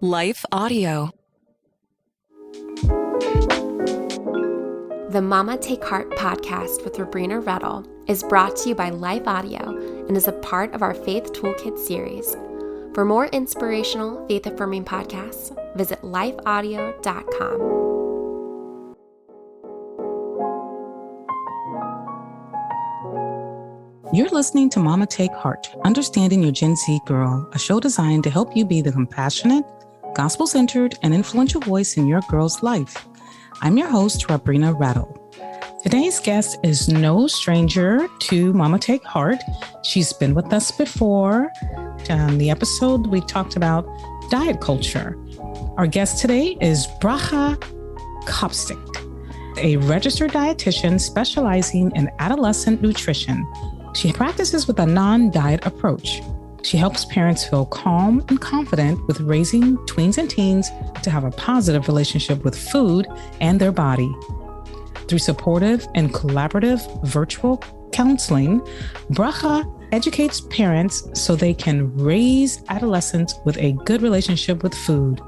Life Audio. The Mama Take Heart podcast with Sabrina Rettle is brought to you by Life Audio and is a part of our Faith Toolkit series. For more inspirational, faith-affirming podcasts, visit lifeaudio.com. You're listening to Mama Take Heart, Understanding Your Gen Z Girl, a show designed to help you be the compassionate, gospel-centered, and influential voice in your girl's life. I'm your host, Sabrina Rettle. Today's guest is no stranger to Mama Take Heart. She's been with us before. The episode we talked about diet culture. Our guest today is Bracha Kopstick, a registered dietitian specializing in adolescent nutrition. She practices with a non-diet approach. She helps parents feel calm and confident with raising tweens and teens to have a positive relationship with food and their body. Through supportive and collaborative virtual counseling, Bracha educates parents so they can raise adolescents with a good relationship with food,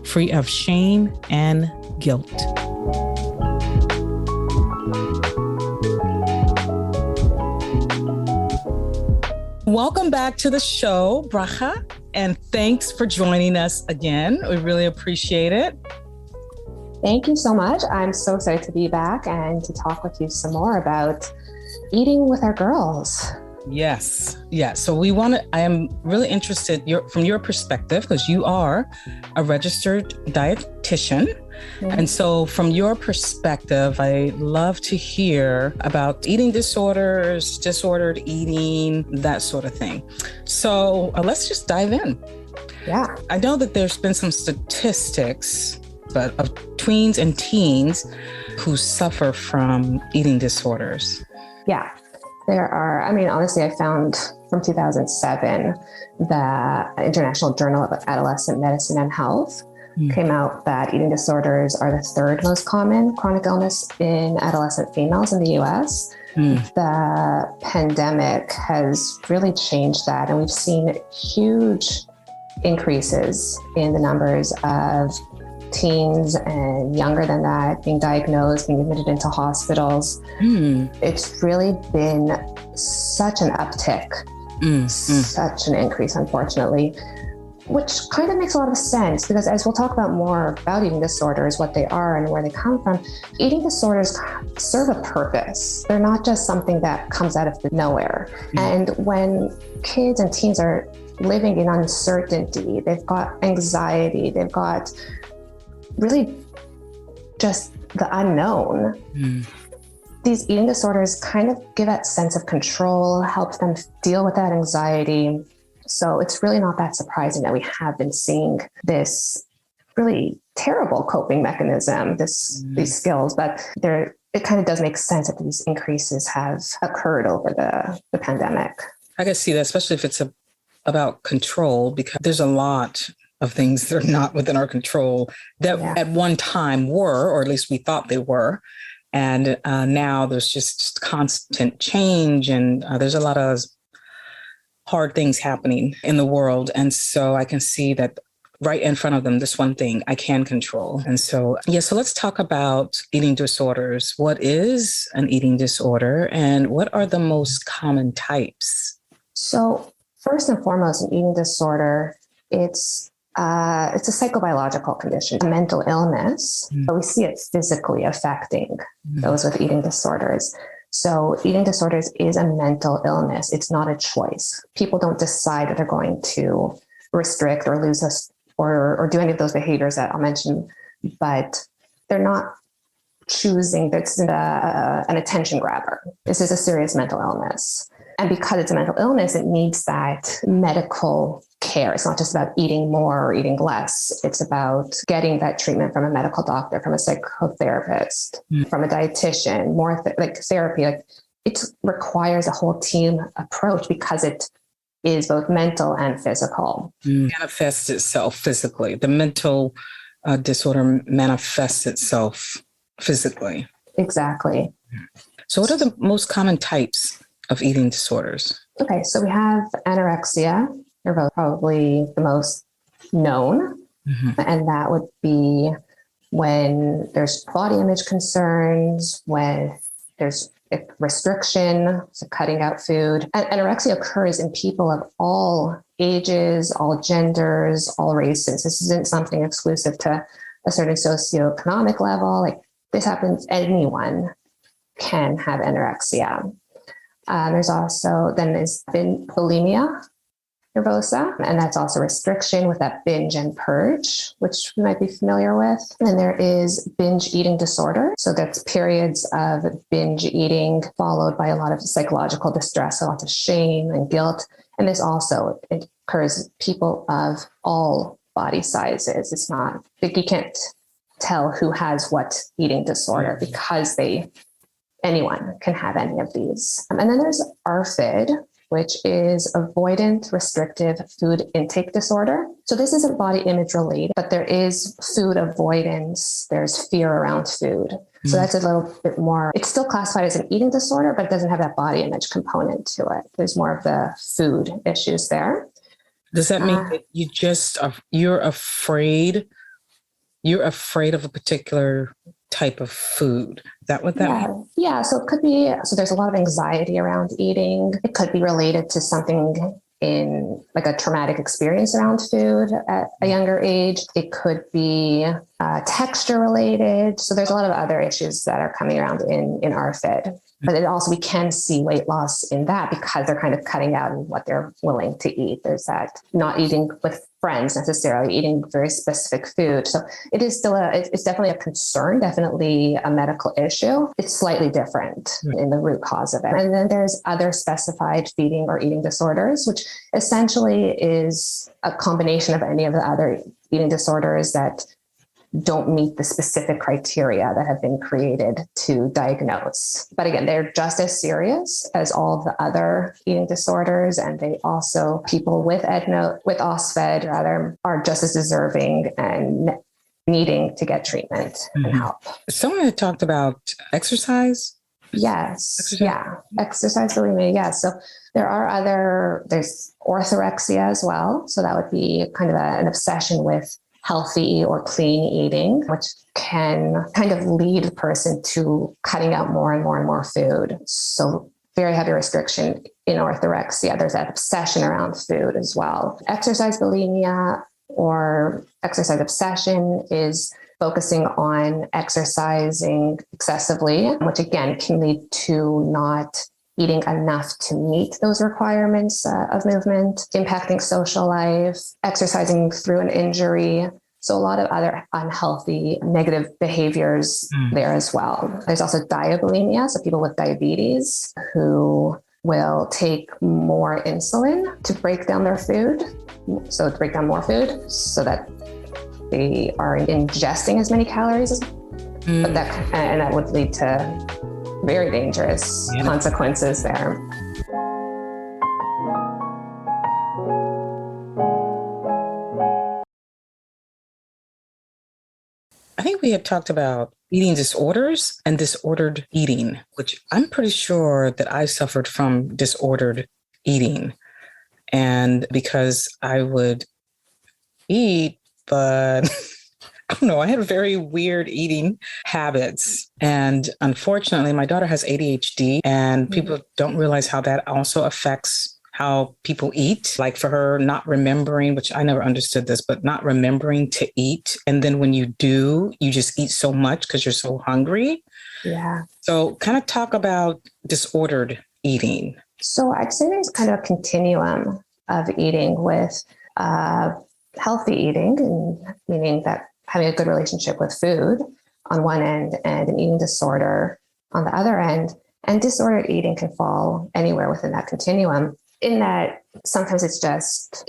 free of shame and guilt. Welcome back to the show, Bracha, and thanks for joining us again. We really appreciate it. Thank you so much. I'm so excited to be back and to talk with you some more about eating with our girls. Yes. So I am really interested from your perspective, because you are a registered dietitian. Mm-hmm. And so from your perspective, I love to hear about eating disorders, disordered eating, that sort of thing. So let's just dive in. Yeah. I know that there's been some statistics of tweens and teens who suffer from eating disorders. Yeah. There are, honestly, I found from 2007, the International Journal of Adolescent Medicine and Health came out that eating disorders are the third most common chronic illness in adolescent females in the US. The pandemic has really changed that, and we've seen huge increases in the numbers of teens and younger than that being diagnosed, being admitted into hospitals. It's really been such an uptick, such an increase, unfortunately, which kind of makes a lot of sense, because as we'll talk about more about eating disorders, what they are and where they come from, eating disorders serve a purpose. They're not just something that comes out of nowhere. And when kids and teens are living in uncertainty, they've got anxiety, they've got really just the unknown. These eating disorders kind of give that sense of control, help them deal with that anxiety. So it's really not that surprising that we have been seeing this really terrible coping mechanism, these skills, but it kind of does make sense that these increases have occurred over the pandemic. I can see that, especially if it's about control, because there's a lot of things that are not within our control that at one time were, or at least we thought they were. And now there's just constant change, and there's a lot of hard things happening in the world. And so I can see that right in front of them, this one thing I can control. And so, so let's talk about eating disorders. What is an eating disorder, and what are the most common types? So first and foremost, an eating disorder, it's a psychobiological condition, a mental illness. But we see it physically affecting those with eating disorders. So eating disorders is a mental illness. It's not a choice. People don't decide that they're going to restrict or lose us or do any of those behaviors that I'll mention, but they're not choosing. That's an attention grabber. This is a serious mental illness. And because it's a mental illness, it needs that medical care. It's not just about eating more or eating less. It's about getting that treatment from a medical doctor, from a psychotherapist, from a dietitian, more therapy. It requires a whole team approach because it is both mental and physical. Manifests itself physically. The mental disorder manifests itself physically. Exactly. So what are the most common types of eating disorders? Okay, so we have anorexia. They're both probably the most known. And that would be when there's body image concerns, when there's restriction, so cutting out food. And anorexia occurs in people of all ages, all genders, all races. This isn't something exclusive to a certain socioeconomic level. Like this happens, anyone can have anorexia. There's also, then there's been bulimia nervosa, and that's also restriction with that binge and purge, which you might be familiar with. And then there is binge eating disorder. So that's periods of binge eating followed by a lot of psychological distress, a lot of shame and guilt. And this also, it occurs people of all body sizes. It's not, like you can't tell who has what eating disorder because anyone can have any of these. And then there's ARFID, which is avoidant restrictive food intake disorder. So this isn't body image related, but there is food avoidance. There's fear around food. So that's a little bit more, it's still classified as an eating disorder, but it doesn't have that body image component to it. There's more of the food issues there. Does that mean that you're afraid of a particular type of food? Is that what that means? Yeah. So it could be, so there's a lot of anxiety around eating. It could be related to something in like a traumatic experience around food at a younger age. It could be texture related. So there's a lot of other issues that are coming around in ARFID. But it also, we can see weight loss in that because they're kind of cutting out what they're willing to eat. There's that not eating with friends necessarily, eating very specific food. So it is still it's definitely a concern, definitely a medical issue. It's slightly different in the root cause of it. And then there's other specified feeding or eating disorders, which essentially is a combination of any of the other eating disorders that don't meet the specific criteria that have been created to diagnose. But again, they're just as serious as all of the other eating disorders. And they also, people with OSFED rather, are just as deserving and needing to get treatment and help. Someone had talked about exercise. Yes. Exercise? Yeah. Exercise bulimia. Yes. So there's orthorexia as well. So that would be kind of an obsession with healthy or clean eating, which can kind of lead the person to cutting out more and more and more food. So very heavy restriction in orthorexia. There's that obsession around food as well. Exercise bulimia or exercise obsession is focusing on exercising excessively, which again can lead to not eating enough to meet those requirements of movement, impacting social life, exercising through an injury. So a lot of other unhealthy, negative behaviors there as well. There's also diabulimia, so people with diabetes who will take more insulin to break down their food, so to break down more food so that they are ingesting as many calories as but that would lead to very dangerous consequences there. I think we had talked about eating disorders and disordered eating, which I'm pretty sure that I suffered from disordered eating. And because I would eat, but I don't know, I had very weird eating habits. And unfortunately, my daughter has ADHD, and people don't realize how that also affects how people eat. Like for her, not remembering, which I never understood this, but not remembering to eat. And then when you do, you just eat so much because you're so hungry. Yeah. So kind of talk about disordered eating. So I'd say there's kind of a continuum of eating with healthy eating, meaning that having a good relationship with food on one end and an eating disorder on the other end. And disordered eating can fall anywhere within that continuum, in that sometimes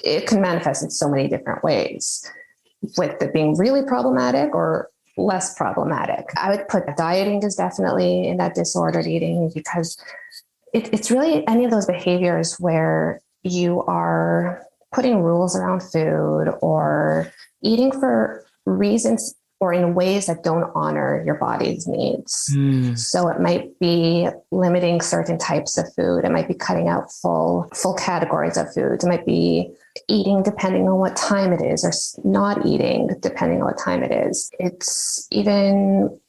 it can manifest in so many different ways, with it being really problematic or less problematic. I would put dieting is definitely in that disordered eating, because it's really any of those behaviors where you are putting rules around food or eating for reasons or in ways that don't honor your body's needs. So it might be limiting certain types of food. It might be cutting out full categories of foods. It might be eating depending on what time it is, or not eating depending on what time it is. It's even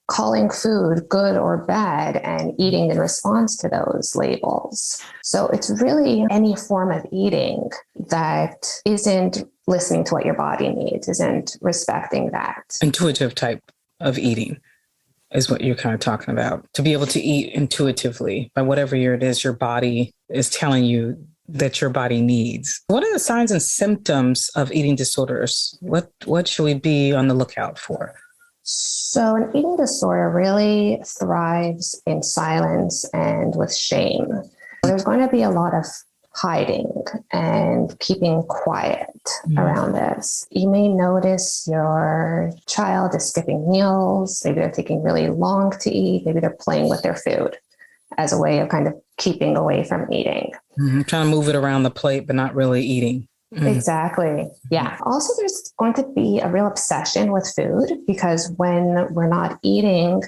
calling food good or bad and eating in response to those labels. So it's really any form of eating that isn't listening to what your body needs, isn't respecting that. Intuitive type of eating is what you're kind of talking about. To be able to eat intuitively by whatever it is your body is telling you that your body needs. What are the signs and symptoms of eating disorders? What should we be on the lookout for? So an eating disorder really thrives in silence and with shame. There's going to be a lot of hiding and keeping quiet around this. You may notice your child is skipping meals. Maybe they're taking really long to eat. Maybe they're playing with their food as a way of kind of keeping away from eating. Trying to move it around the plate, but not really eating. Exactly. Yeah. Also, there's going to be a real obsession with food, because when we're not eating,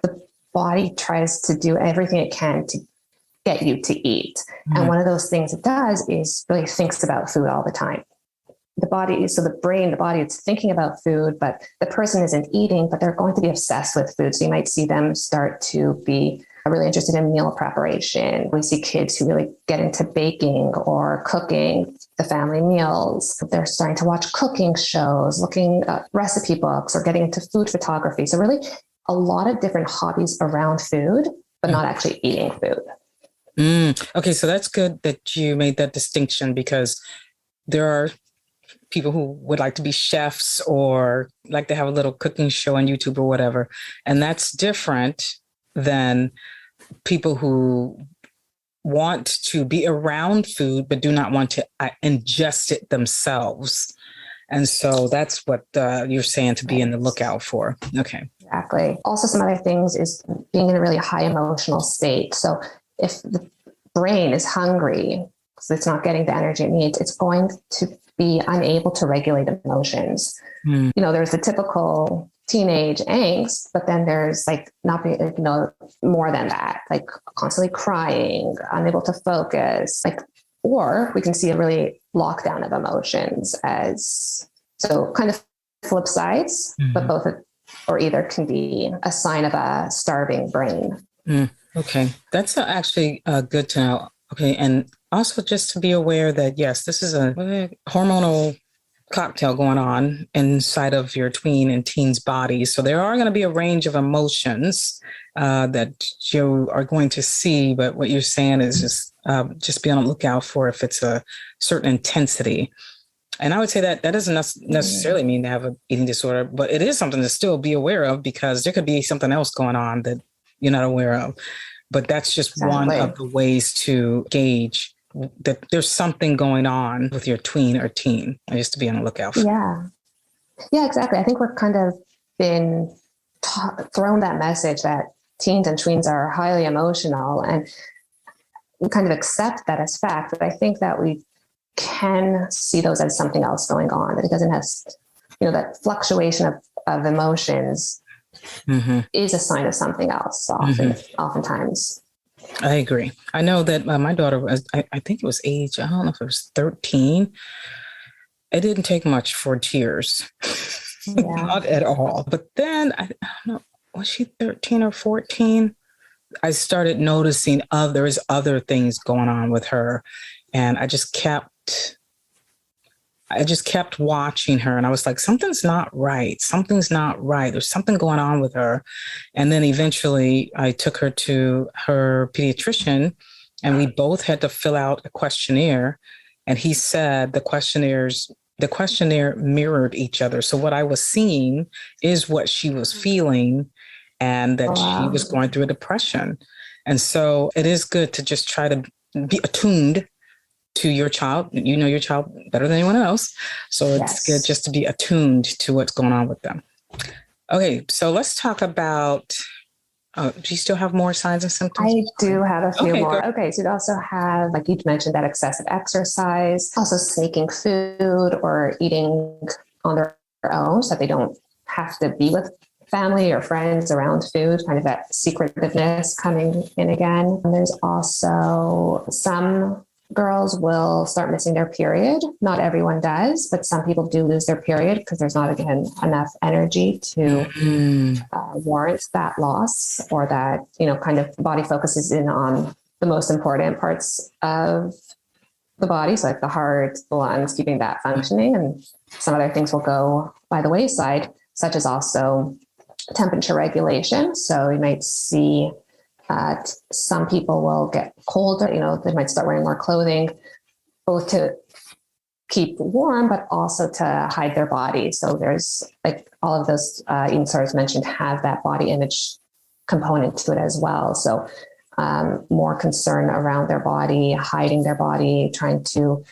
the body tries to do everything it can to get you to eat. And one of those things it does is really thinks about food all the time. The body, it's thinking about food, but the person isn't eating, but they're going to be obsessed with food. So you might see them start to be really interested in meal preparation. We see kids who really get into baking or cooking the family meals. They're starting to watch cooking shows, looking at recipe books, or getting into food photography. So really a lot of different hobbies around food, but not actually eating food. Okay, so that's good that you made that distinction, because there are people who would like to be chefs or like to have a little cooking show on YouTube or whatever. And that's different than people who want to be around food, but do not want to ingest it themselves. And so that's what you're saying to be in the lookout for. Okay. Exactly. Also, some other things is being in a really high emotional state. So if the brain is hungry, so it's not getting the energy it needs, it's going to be unable to regulate emotions. There's the typical teenage angst, but then there's like not being, more than that, like constantly crying, unable to focus, or we can see a really lockdown of emotions as, so kind of flip sides, but both or either can be a sign of a starving brain. Okay. That's actually good to know. Okay. And also just to be aware that, yes, this is a hormonal cocktail going on inside of your tween and teen's body. So there are going to be a range of emotions that you are going to see. But what you're saying is just be on the lookout for if it's a certain intensity. And I would say that doesn't necessarily mean to have an eating disorder, but it is something to still be aware of, because there could be something else going on that you're not aware of. But that's just one of the ways to gauge that there's something going on with your tween or teen, just to be on the lookout for. Yeah, exactly. I think we're kind of been thrown that message that teens and tweens are highly emotional, and we kind of accept that as fact. But I think that we can see those as something else going on, that it doesn't have, that fluctuation of emotions is a sign of something else oftentimes. I agree. I know that my daughter was, I think it was age, I don't know if it was 13. It didn't take much for tears. Not at all. But then, I don't know, was she 13 or 14? I started noticing there was other things going on with her. And I just kept watching her, and I was like, something's not right. Something's not right. There's something going on with her. And then eventually I took her to her pediatrician, and we both had to fill out a questionnaire. And he said the questionnaire mirrored each other. So what I was seeing is what she was feeling, and that she was going through a depression. And so it is good to just try to be attuned to your child. You know your child better than anyone else. So it's good just to be attuned to what's going on with them. Okay, so let's talk about, do you still have more signs and symptoms? I do have a few more. Good. Okay, so you also have, like you mentioned, that excessive exercise, also sneaking food or eating on their own so that they don't have to be with family or friends around food, kind of that secretiveness coming in again. And there's also some girls will start missing their period. Not everyone does, but some people do lose their period because there's not, again, enough energy to warrant that loss, or that, kind of body focuses in on the most important parts of the body. So like the heart, the lungs, keeping that functioning, and some other things will go by the wayside, such as also temperature regulation. So you might see some people will get colder, they might start wearing more clothing, both to keep warm, but also to hide their body. So there's like all of those eating disorders mentioned have that body image component to it as well. So more concern around their body, hiding their body, trying to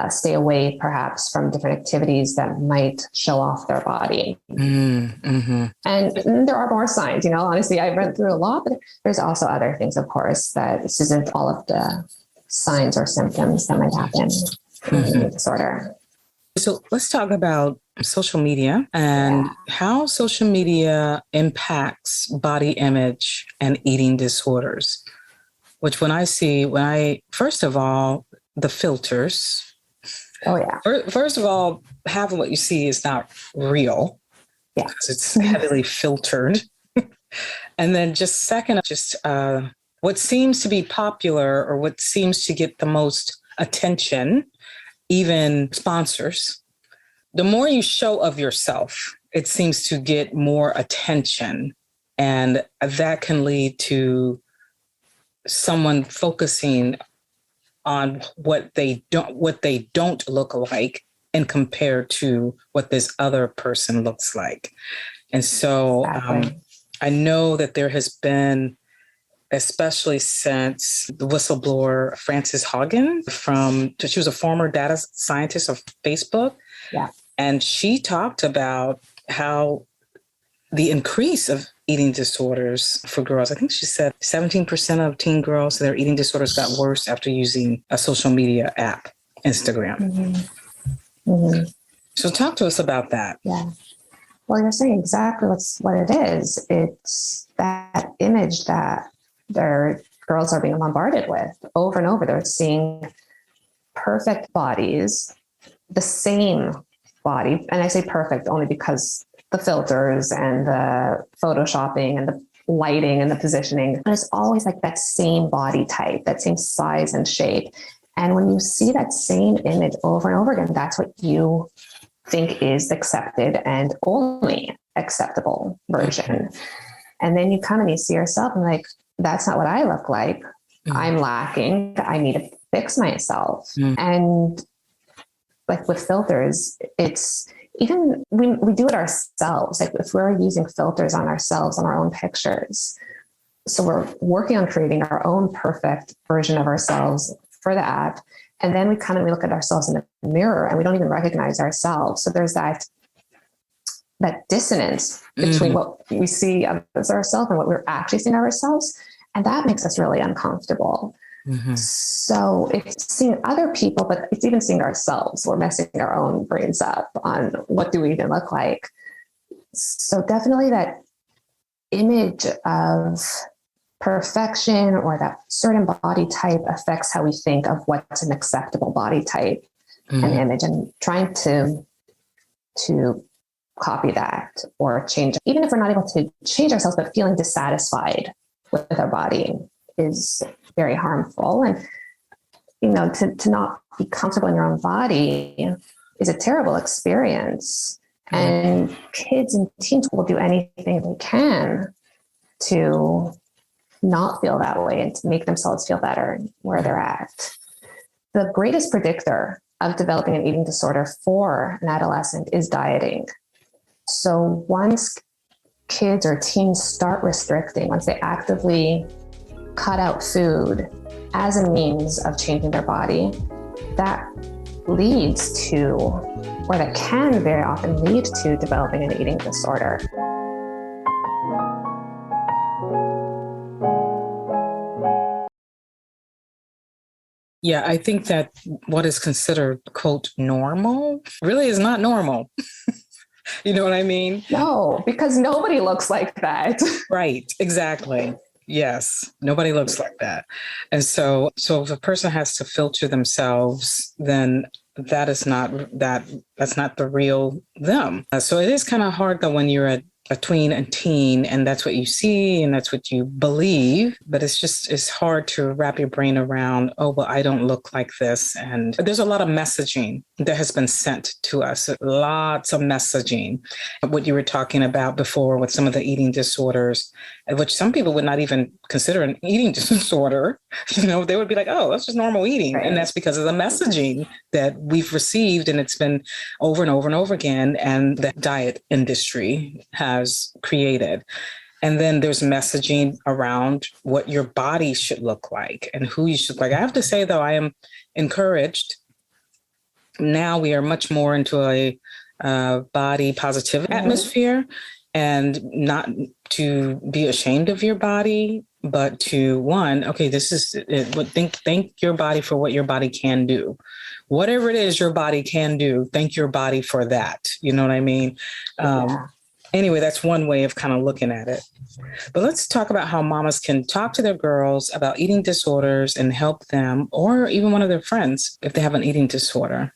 stay away perhaps from different activities that might show off their body. Mm-hmm. And there are more signs, honestly, I went through a lot, but there's also other things, of course, that this isn't all of the signs or symptoms that might happen in eating disorder. So let's talk about social media and how social media impacts body image and eating disorders, which first of all, the filters. Oh, yeah. First of all, half of what you see is not real. Yeah. Because it's heavily filtered. And then just second, what seems to be popular or what seems to get the most attention, even sponsors, the more you show of yourself, it seems to get more attention. And that can lead to someone focusing on what they don't look like and compared to what this other person looks like. And so I know that there has been, especially since the whistleblower Frances Haugen she was a former data scientist of Facebook. Yeah. And she talked about how the increase of eating disorders for girls, I think she said 17% of teen girls, their eating disorders got worse after using a social media app, Instagram. Mm-hmm. Mm-hmm. So talk to us about that. Yeah. Well, you're saying exactly what it is. It's that image that their girls are being bombarded with over and over. They're seeing perfect bodies, the same body. And I say perfect only because the filters and the photoshopping and the lighting and the positioning, but it's always like that same body type, that same size and shape. And when you see that same image over and over again, that's what you think is accepted and only acceptable version. And then you come and you see yourself and like, that's not what I look like. Mm-hmm. I'm lacking. I need to fix myself. Mm-hmm. And like with filters, it's even we do it ourselves. Like if we're using filters on ourselves, on our own pictures. So we're working on creating our own perfect version of ourselves for the app. And then we come and we look at ourselves in the mirror and we don't even recognize ourselves. So there's that dissonance between what we see as ourselves and what we're actually seeing of ourselves. And that makes us really uncomfortable. Mm-hmm. So it's seeing other people, but it's even seeing ourselves. We're messing our own brains up on what do we even look like. So definitely that image of perfection or that certain body type affects how we think of what's an acceptable body type and image, and trying to copy that or change, even if we're not able to change ourselves, but feeling dissatisfied with our body is very harmful. And, to not be comfortable in your own body is a terrible experience. And kids and teens will do anything they can to not feel that way and to make themselves feel better where they're at. The greatest predictor of developing an eating disorder for an adolescent is dieting. So once kids or teens start restricting, once they actively cut out food as a means of changing their body, that leads to, or that can very often lead to, developing an eating disorder. Yeah, I think that what is considered, quote, normal really is not normal. You know what I mean? No, because nobody looks like that. Right. Exactly. Yes. Nobody looks like that. And so if a person has to filter themselves, then that's not the real them. So it is kind of hard though when you're a tween and teen and that's what you see and that's what you believe, but it's hard to wrap your brain around, oh, well, I don't look like this. And there's a lot of messaging that has been sent to us, lots of messaging. What you were talking about before with some of the eating disorders, which some people would not even consider an eating disorder. They would be like, oh, that's just normal eating. Right. And that's because of the messaging that we've received. And it's been over and over and over again. And the diet industry has created. And then there's messaging around what your body should look like and who you should look like. I have to say, though, I am encouraged. Now we are much more into a body positive atmosphere, and not to be ashamed of your body, but to this is it. Thank your body for what your body can do. Whatever it is your body can do, thank your body for that. You know what I mean? Anyway, that's one way of kind of looking at it. But let's talk about how mamas can talk to their girls about eating disorders and help them, or even one of their friends, if they have an eating disorder.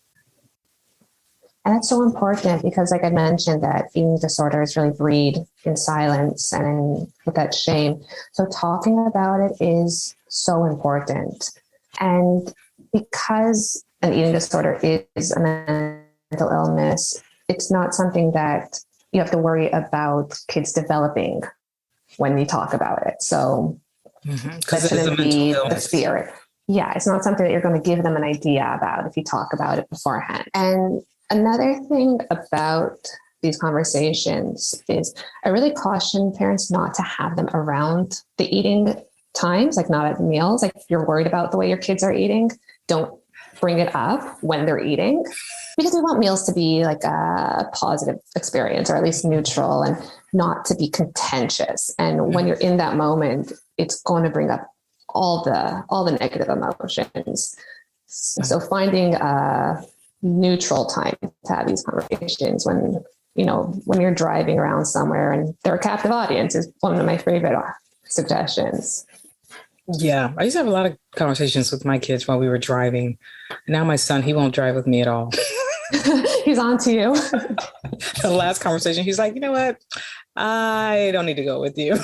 And it's so important because, like I mentioned, that eating disorders really breed in silence and with that shame. So talking about it is so important. And because an eating disorder is a mental illness, it's not something that you have to worry about kids developing when you talk about it. So because it is a mental illness. The fear. Yeah, it's not something that you're going to give them an idea about if you talk about it beforehand. And another thing about these conversations is I really caution parents not to have them around the eating times, like not at meals. Like if you're worried about the way your kids are eating, don't bring it up when they're eating, because we want meals to be like a positive experience, or at least neutral, and not to be contentious. And when you're in that moment, it's going to bring up all the negative emotions. So finding a neutral time to have these conversations when you're driving around somewhere and they're a captive audience is one of my favorite suggestions. Yeah, I used to have a lot of conversations with my kids while we were driving. Now my son, he won't drive with me at all. He's on to you. The last conversation, he's like, you know what? I don't need to go with you.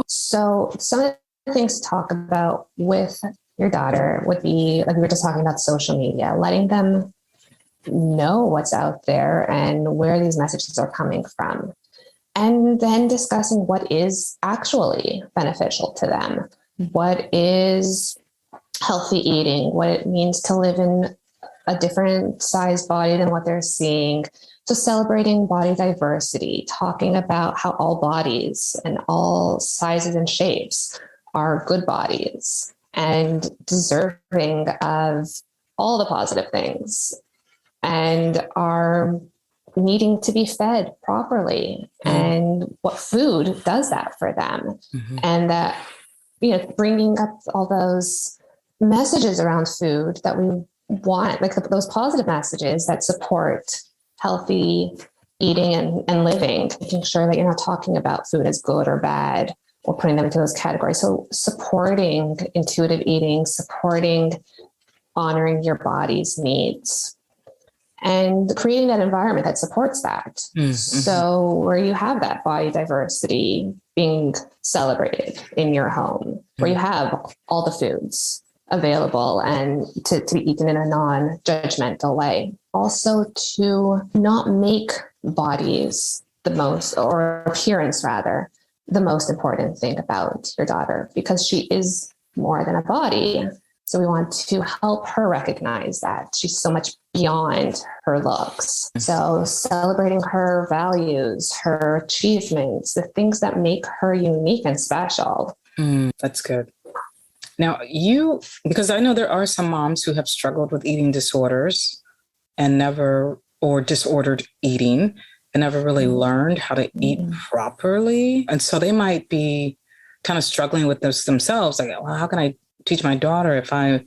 So some of the things to talk about with your daughter would be, like we were just talking about, social media, letting them know what's out there and where these messages are coming from. And then discussing what is actually beneficial to them. What is healthy eating, what it means to live in a different size body than what they're seeing. So celebrating body diversity, talking about how all bodies and all sizes and shapes are good bodies and deserving of all the positive things and are needing to be fed properly, and what food does that for them. And that, bringing up all those messages around food that we want, like those positive messages that support healthy eating and living, making sure that you're not talking about food as good or bad or putting them into those categories. So supporting intuitive eating, supporting honoring your body's needs, and creating that environment that supports that. So where you have that body diversity being celebrated in your home, where you have all the foods available and to be eaten in a non-judgmental way. Also to not make bodies the most, or appearance rather, the most important thing about your daughter, because she is more than a body. So we want to help her recognize that she's so much beyond her looks. So celebrating her values, her achievements, the things that make her unique and special. That's good. Now because I know there are some moms who have struggled with eating disorders or disordered eating and never really learned how to eat properly. And so they might be kind of struggling with this themselves. Like, well, how can I teach my daughter if I'm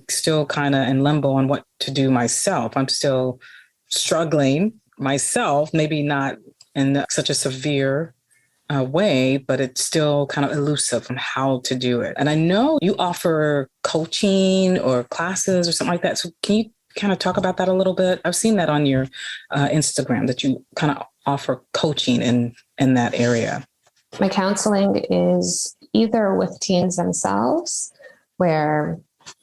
still kind of in limbo on what to do myself? I'm still struggling myself, maybe not in such a severe way, but it's still kind of elusive on how to do it. And I know you offer coaching or classes or something like that. So can you kind of talk about that a little bit? I've seen that on your Instagram, that you kind of offer coaching in that area. My counseling is either with teens themselves, where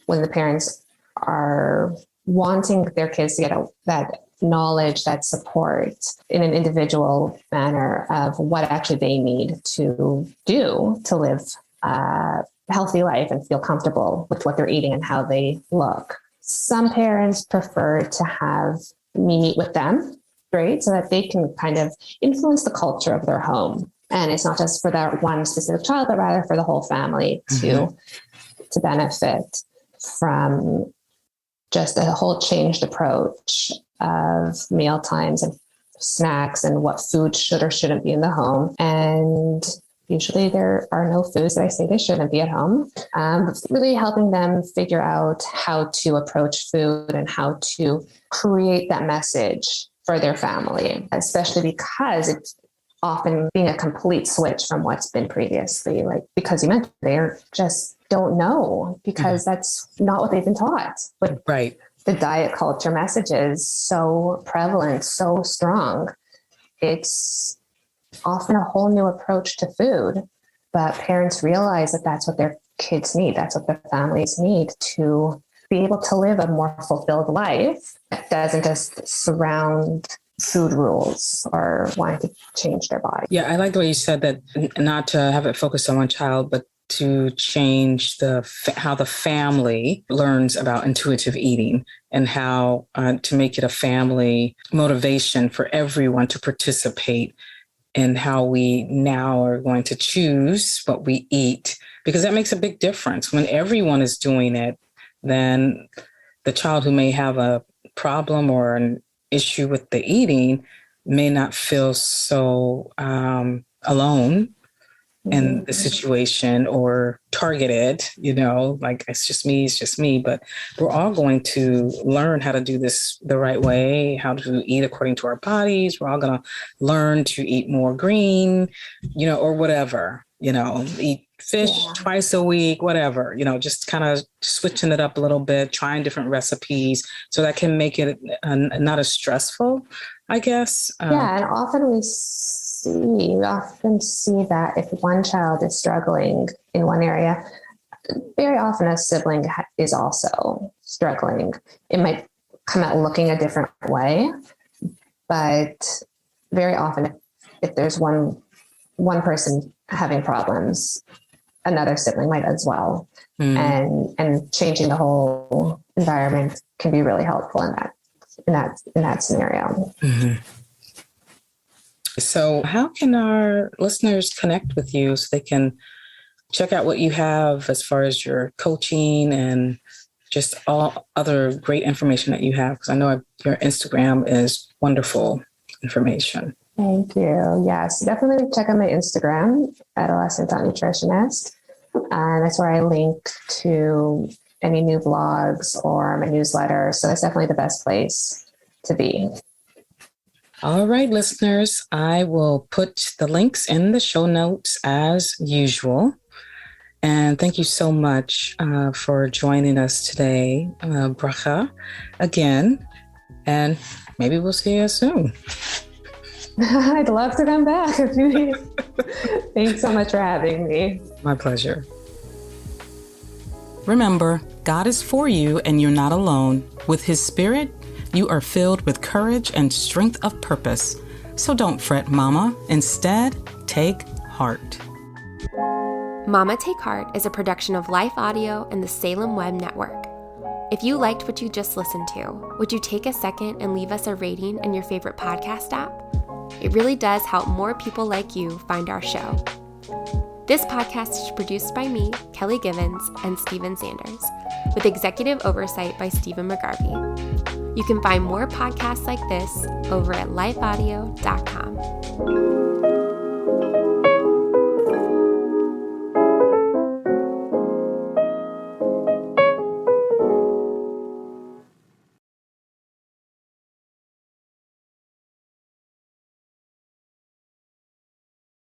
when the parents are wanting their kids to get that knowledge, that support in an individual manner of what actually they need to do to live a healthy life and feel comfortable with what they're eating and how they look. Some parents prefer to have me meet with them, right? So that they can kind of influence the culture of their home. And it's not just for that one specific child, but rather for the whole family to benefit from just a whole changed approach of meal times and snacks and what food should or shouldn't be in the home. And usually there are no foods that I say they shouldn't be at home. Really helping them figure out how to approach food and how to create that message for their family, especially because it's often being a complete switch from what's been previously. Like, because you mentioned, they're just don't know because that's not what they've been taught. But right. The diet culture message is so prevalent, so strong. It's often a whole new approach to food, but parents realize that that's what their kids need. That's what their families need to be able to live a more fulfilled life that doesn't just surround food rules or wanting to change their body. Yeah, I like the way you said that, not to have it focused on one child, but to change how the family learns about intuitive eating and how to make it a family motivation for everyone to participate in how we now are going to choose what we eat, because that makes a big difference. When everyone is doing it, then the child who may have a problem or an issue with the eating may not feel so alone in the situation or targeted, like it's just me, but we're all going to learn how to do this the right way, how to eat according to our bodies. We're all going to learn to eat more green, or whatever, eat fish twice a week, whatever, just kind of switching it up a little bit, trying different recipes so that can make it not as stressful, I guess. And often we often see that if one child is struggling in one area, very often a sibling is also struggling. It might come out looking a different way, but very often if there's one person having problems, another sibling might as well. And changing the whole environment can be really helpful in that scenario. Mm-hmm. So how can our listeners connect with you so they can check out what you have as far as your coaching and just all other great information that you have? Because I know your Instagram is wonderful information. Thank you. Yes, definitely check out my Instagram, adolescent.nutritionist. And that's where I link to any new blogs or my newsletter. So that's definitely the best place to be. All right, listeners, I will put the links in the show notes as usual. And thank you so much for joining us today, Bracha, again. And maybe we'll see you soon. I'd love to come back. Thanks so much for having me. My pleasure. Remember, God is for you and you're not alone. With His Spirit, you are filled with courage and strength of purpose. So don't fret, Mama. Instead, take heart. Mama Take Heart is a production of Life Audio and the Salem Web Network. If you liked what you just listened to, would you take a second and leave us a rating in your favorite podcast app? It really does help more people like you find our show. This podcast is produced by me, Kelly Givens, and Stephen Sanders, with executive oversight by Stephen McGarvey. You can find more podcasts like this over at lifeaudio.com.